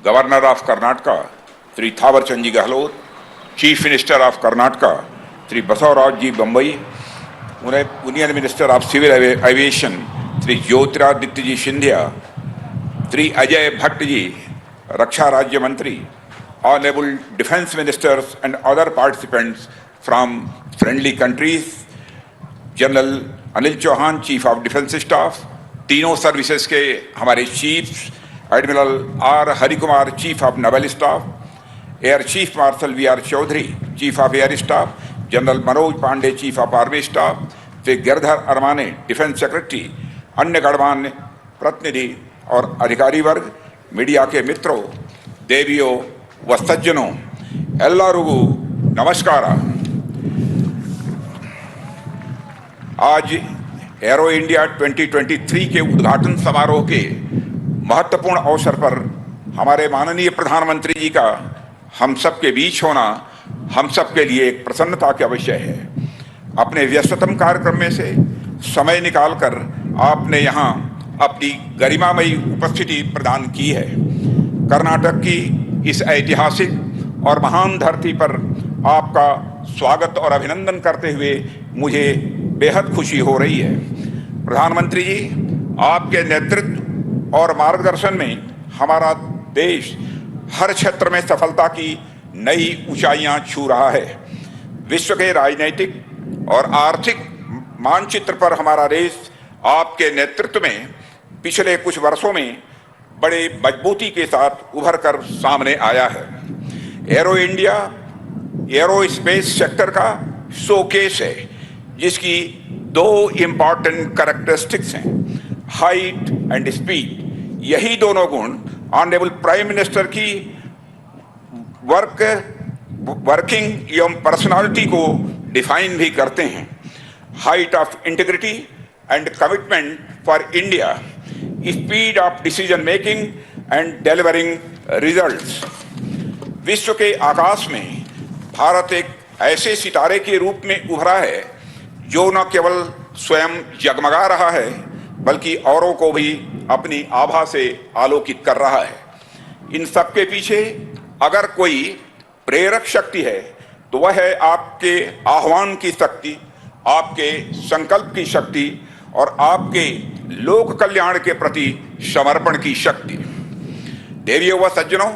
Governor of Karnataka, Sri Thawarchand Ji Gehlot, Chief Minister of Karnataka, Sri Basavaraj Ji Bambai, Union Minister of Civil Aviation, Sri Jyotiraditya Ji Scindia, Sri Ajay Bhatt Ji, Raksha Rajya Mantri, Honorable Defence Ministers and other participants from friendly countries, General Anil Chauhan, Chief of Defence Staff, तीनों services के हमारे chiefs, admiral R Harikumar, chief of naval staff, air chief marshal V R Chaudhari, chief of air staff, general Manoj Pande, chief of army staff, Shri Girdhar Aramane, defence secretary, अन्य गणमान्य प्रतिनिधि और अधिकारी वर्ग, media के मित्रों, देवियों व सज्जनों, एल्लारुगु नमस्कार। आज एरो इंडिया 2023 के उद्घाटन समारोह के महत्वपूर्ण अवसर पर हमारे माननीय प्रधानमंत्री जी का हम सब के बीच होना हम सब के लिए एक प्रसन्नता का विषय है। अपने व्यस्ततम कार्यक्रम में से समय निकालकर आपने यहाँ अपनी गरिमामयी उपस्थिति प्रदान की है। कर्नाटक की इस ऐतिहासिक और महान धरती पर आपका स्वागत और अभिनंदन करते हुए मुझे बेहद खुशी हो रही है। प्रधानमंत्री जी, आपके नेतृत्व और मार्गदर्शन में हमारा देश हर क्षेत्र में सफलता की नई ऊंचाइयां छू रहा है। विश्व के राजनीतिक और आर्थिक मानचित्र पर हमारा देश आपके नेतृत्व में पिछले कुछ वर्षों में बड़े मजबूती के साथ उभर कर सामने आया है। एरो इंडिया एरोस्पेस सेक्टर का शोकेस है, जिसकी दो इम्पॉर्टेंट कैरेक्टरिस्टिक्स हैं, हाइट एंड स्पीड। यही दोनों गुण ऑनरेबल प्राइम मिनिस्टर की वर्किंग एवं पर्सनालिटी को डिफाइन भी करते हैं। Height of integrity and commitment for India, speed of decision making and delivering results. विश्व के आकाश में भारत एक ऐसे सितारे के रूप में उभरा है जो न केवल स्वयं जगमगा रहा है बल्कि औरों को भी अपनी आभा से आलोकित कर रहा है। इन सब के पीछे अगर कोई प्रेरक शक्ति है तो वह है आपके आह्वान की शक्ति, आपके संकल्प की शक्ति और आपके लोक कल्याण के प्रति समर्पण की शक्ति। देवियों व सज्जनों,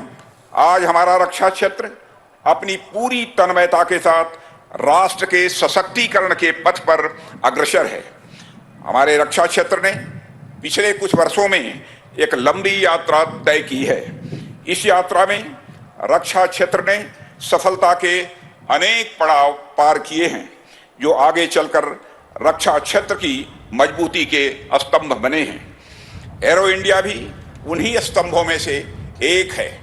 आज हमारा रक्षा क्षेत्र अपनी पूरी तन्मयता के साथ राष्ट्र के सशक्तिकरण के पथ पर अग्रसर है। हमारे रक्षा क्षेत्र ने पिछले कुछ वर्षों में एक लंबी यात्रा तय की है। इस यात्रा में रक्षा क्षेत्र ने सफलता के अनेक पड़ाव पार किए हैं, जो आगे चलकर रक्षा क्षेत्र की मजबूती के स्तंभ बने हैं। एरो इंडिया भी उन्हीं स्तंभों में से एक है,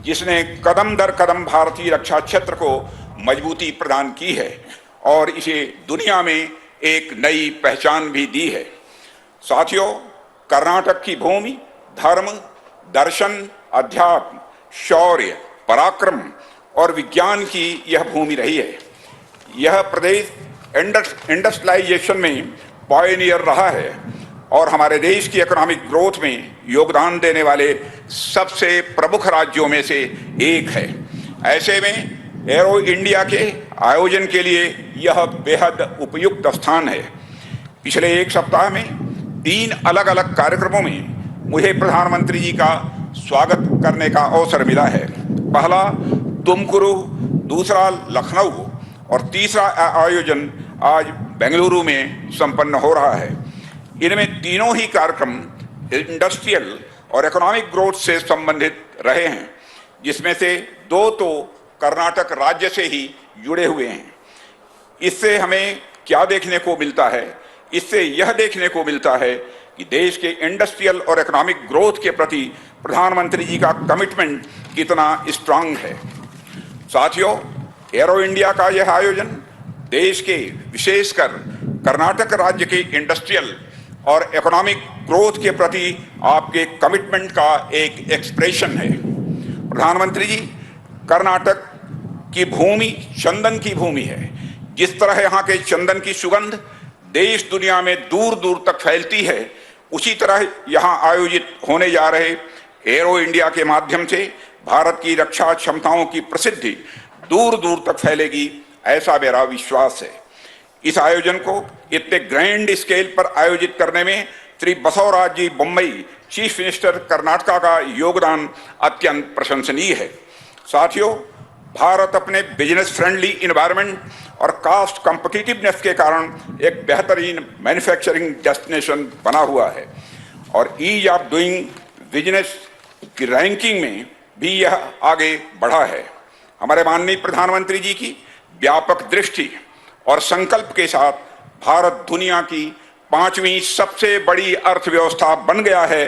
जिसने कदम दर कदम भारतीय रक्षा क्षेत्र को मजबूती प्रदान की है और इसे दुनिया में एक नई पहचान भी दी है। साथियों, कर्नाटक की भूमि धर्म, दर्शन, अध्यात्म, शौर्य, पराक्रम और विज्ञान की यह भूमि रही है। यह प्रदेश इंडस्ट्रियलाइजेशन में पायनियर रहा है और हमारे देश की इकोनॉमिक ग्रोथ में योगदान देने वाले सबसे प्रमुख राज्यों में से एक है। ऐसे में एरो इंडिया के आयोजन के लिए यह बेहद उपयुक्त स्थान है। पिछले एक सप्ताह में 3 अलग अलग कार्यक्रमों में मुझे प्रधानमंत्री जी का स्वागत करने का अवसर मिला है। पहला तुमकुरु, दूसरा लखनऊ और तीसरा आयोजन आज बेंगलुरु में संपन्न हो रहा है। इनमें तीनों ही कार्यक्रम इंडस्ट्रियल और इकोनॉमिक ग्रोथ से संबंधित रहे हैं, जिसमें से 2 तो कर्नाटक राज्य से ही जुड़े हुए हैं। इससे हमें क्या देखने को मिलता है? इससे यह देखने को मिलता है कि देश के इंडस्ट्रियल और इकोनॉमिक ग्रोथ के प्रति प्रधानमंत्री जी का कमिटमेंट कितना स्ट्रांग है। साथियों, एरो इंडिया का यह आयोजन देश के, विशेषकर कर्नाटक राज्य के इंडस्ट्रियल और इकोनॉमिक ग्रोथ के प्रति आपके कमिटमेंट का एक एक्सप्रेशन है। प्रधानमंत्री जी, कर्नाटक की भूमि चंदन की भूमि है। जिस तरह यहाँ के चंदन की सुगंध देश दुनिया में दूर दूर तक फैलती है, उसी तरह यहाँ आयोजित होने जा रहे एरो इंडिया के माध्यम से भारत की रक्षा क्षमताओं की प्रसिद्धि दूर दूर तक फैलेगी, ऐसा मेरा विश्वास है। इस आयोजन को इतने ग्रैंड स्केल पर आयोजित करने में श्री बसवराज जी बोम्मई, चीफ मिनिस्टर कर्नाटका का योगदान अत्यंत प्रशंसनीय है। साथियों, भारत अपने बिजनेस फ्रेंडली इन्वायरमेंट और कास्ट कॉम्पिटिटिवनेस के कारण एक बेहतरीन मैन्युफैक्चरिंग डेस्टिनेशन बना हुआ है और ईज ऑफ डूइंग बिजनेस की रैंकिंग में भी यह आगे बढ़ा है। हमारे माननीय प्रधानमंत्री जी की व्यापक दृष्टि और संकल्प के साथ भारत दुनिया की 5वीं सबसे बड़ी अर्थव्यवस्था बन गया है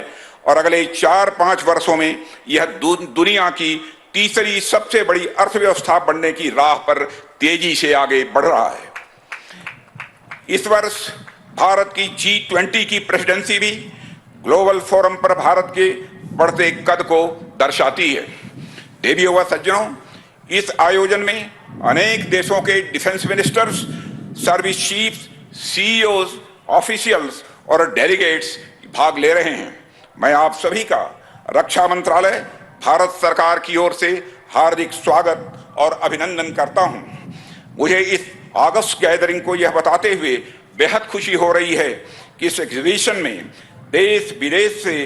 और अगले 4-5 वर्षों में यह दुनिया की तीसरी सबसे बड़ी अर्थव्यवस्था बनने की राह पर तेजी से आगे बढ़ रहा है। इस वर्ष भारत की G20 की प्रेसिडेंसी भी ग्लोबल फोरम पर भारत के बढ़ते कद को दर्शाती है। देवियों व सज्जनों, इस आयोजन में अनेक देशों के defence ministers, service chiefs, CEOs, officials और डेलीगेट्स भाग ले रहे हैं। मैं आप सभी का रक्षा मंत्रालय, भारत सरकार की ओर से हार्दिक स्वागत और अभिनंदन करता हूं। मुझे इस अगस्त गैदरिंग को यह बताते हुए बेहद खुशी हो रही है कि इस एग्जीबिशन में देश विदेश से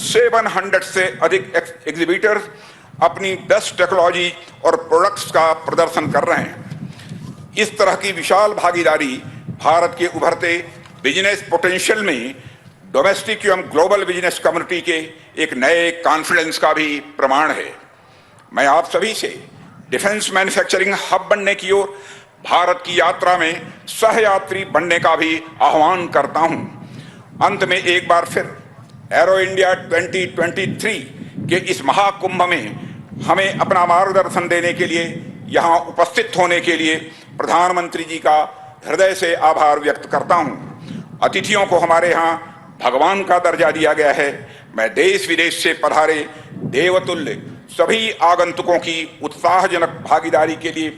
700 से अधिक एग्जीबिटर्स अपनी बेस्ट टेक्नोलॉजी और प्रोडक्ट्स का प्रदर्शन कर रहे हैं। इस तरह की विशाल भागीदारी भारत के उभरते बिजनेस पोटेंशियल में डोमेस्टिक एवं ग्लोबल बिजनेस कम्युनिटी के एक नए कॉन्फिडेंस का भी प्रमाण है। मैं आप सभी से डिफेंस मैन्युफैक्चरिंग हब बनने की ओर भारत की यात्रा में सहयात्री बनने का भी आह्वान करता हूं। अंत में एक बार फिर एरो इंडिया 2023 के इस महाकुंभ में हमें अपना मार्गदर्शन देने के लिए, यहाँ उपस्थित होने के लिए प्रधानमंत्री जी का हृदय से आभार व्यक्त करता हूं। अतिथियों को हमारे यहाँ भगवान का दर्जा दिया गया है। मैं देश विदेश से पधारे देवतुल्य सभी आगंतुकों की उत्साहजनक भागीदारी के लिए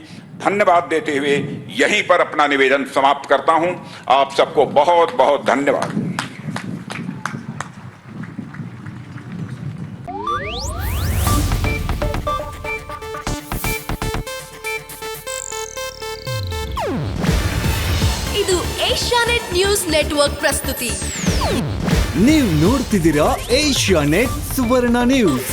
धन्यवाद देते हुए यहीं पर अपना निवेदन समाप्त करता हूं। आप सबको बहुत बहुत धन्यवाद। ಇದು ಏಷ್ಯಾನೆಟ್ ನ್ಯೂಸ್ ನೆಟ್ವರ್ಕ್ ಪ್ರಸ್ತುತಿ. ನೀವು ನೋಡ್ತಿದ್ದೀರಾ ಏಷ್ಯಾನೆಟ್ ಸುವರ್ಣ ನ್ಯೂಸ್.